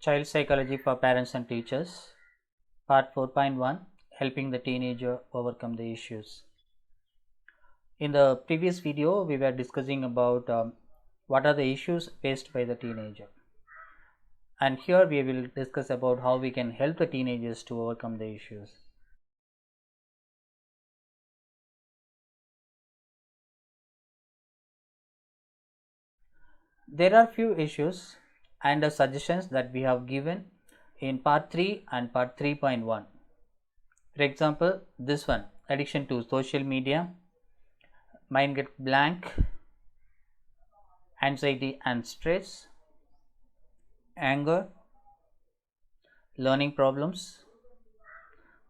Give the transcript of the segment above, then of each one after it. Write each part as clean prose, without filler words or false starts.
Child Psychology for Parents and Teachers, Part 4.1, Helping the Teenager Overcome the Issues. In the previous video, we were discussing about what are the issues faced by the teenager. And here we will discuss about how we can help the teenagers to overcome the issues. There are few issues and suggestions that we have given in part 3 and part 3.1. For example, this one, addiction to social media, mind get blank, anxiety and stress, anger, learning problems,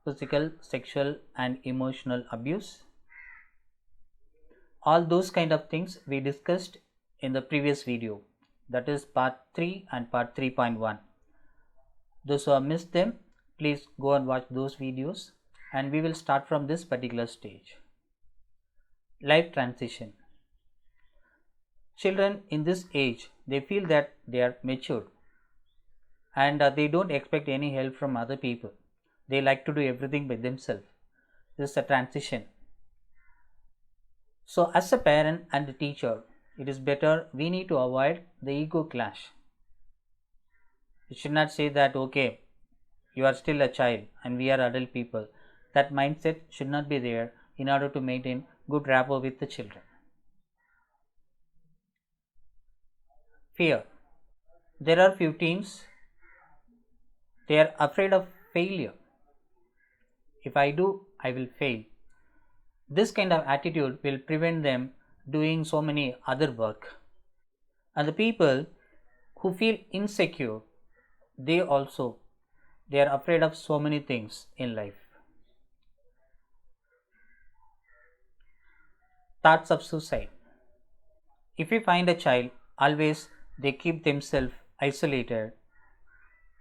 physical, sexual and emotional abuse. All those kind of things we discussed in the previous video, that is part 3 and part 3.1. Those who have missed them, please go and watch those videos, and we will start from this particular stage. Life transition. Children in this age, they feel that they are matured and they don't expect any help from other people. They like to do everything by themselves. This is a transition. So as a parent and a teacher, it is better we need to avoid the ego clash. You should not say that, okay, you are still a child and we are adult people. That mindset should not be there in order to maintain good rapport with the children. Fear. There are few teens, they are afraid of failure. If I do, I will fail. This kind of attitude will prevent them doing so many other work. And the people who feel insecure, they are afraid of so many things in life. Thoughts of suicide. If we find a child, always they keep themselves isolated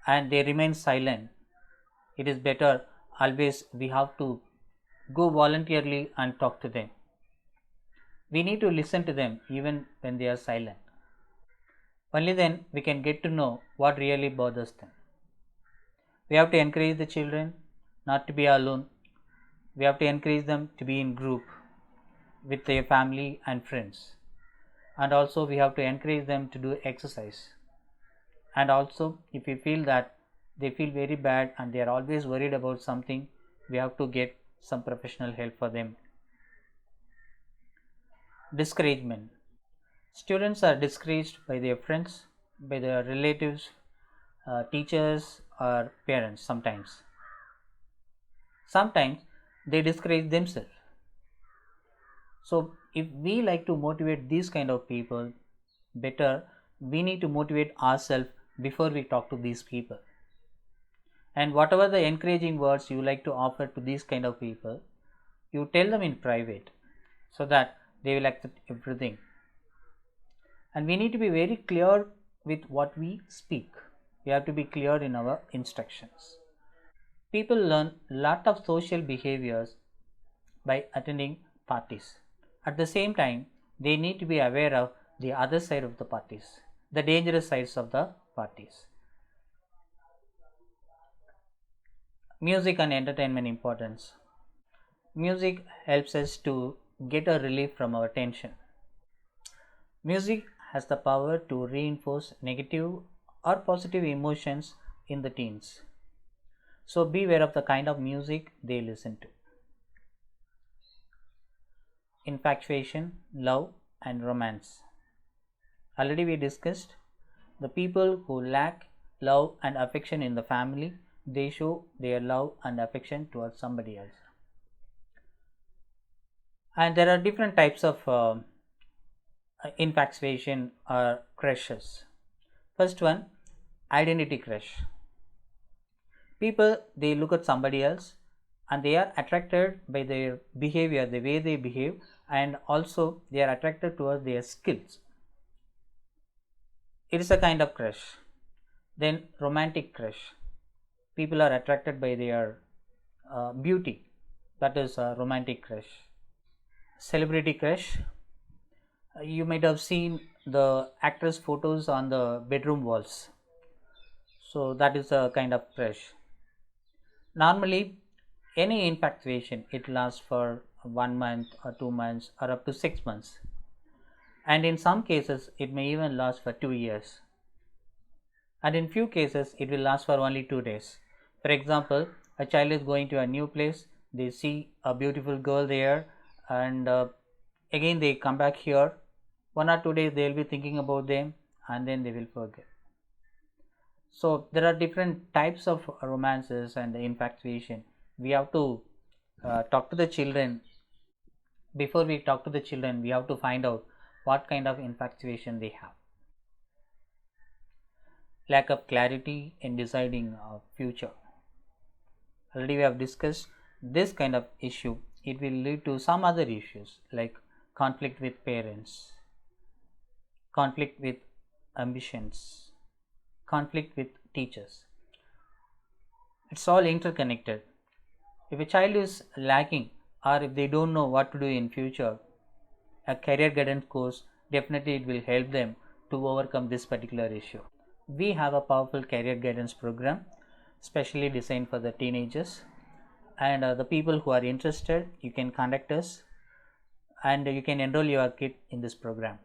and they remain silent, it is better always we have to go voluntarily and talk to them. We need to listen to them even when they are silent. Only then we can get to know what really bothers them. We have to encourage the children not to be alone. We have to encourage them to be in group with their family and friends. And also we have to encourage them to do exercise. And also if we feel that they feel very bad and they are always worried about something, we have to get some professional help for them. Discouragement. Students are discouraged by their friends, by their relatives, teachers or parents sometimes. Sometimes they discourage themselves. So if we like to motivate these kind of people, better we need to motivate ourselves before we talk to these people. And whatever the encouraging words you like to offer to these kind of people, you tell them in private so that they will accept everything. And we need to be very clear with what we speak. We have to be clear in our instructions. People learn a lot of social behaviors by attending parties. At the same time, they need to be aware of the other side of the parties, the dangerous sides of the parties. Music and entertainment importance. Music helps us to get a relief from our tension. Music has the power to reinforce negative or positive emotions in the teens. So be aware of the kind of music they listen to. Infatuation, love and romance. Already we discussed the people who lack love and affection in the family, they show their love and affection towards somebody else. And there are different types of infatuation or crushes. First one, identity crush. People, they look at somebody else and they are attracted by their behavior, the way they behave, and also they are attracted towards their skills. It is a kind of crush. Then romantic crush. People are attracted by their beauty, that is a romantic crush. Celebrity crush. You might have seen the actress photos on the bedroom walls. So that is a kind of crush. Normally, any infatuation, it lasts for 1 month or 2 months or up to 6 months, and in some cases it may even last for 2 years, and in few cases it will last for only 2 days. For example, a child is going to a new place, they see a beautiful girl there, and again they come back here. 1 or 2 days they will be thinking about them, and then they will forget. So there are different types of romances and infatuation. We have to talk to the children. Before we talk to the children, we have to find out what kind of infatuation they have. Lack of clarity in deciding future. Already we have discussed this kind of issue. It will lead to some other issues like conflict with parents, conflict with ambitions, conflict with teachers. It's all interconnected. If a child is lacking or if they don't know what to do in future, a career guidance course definitely it will help them to overcome this particular issue. We have a powerful career guidance program specially designed for the teenagers, and the people who are interested, you can contact us and you can enroll your kid in this program.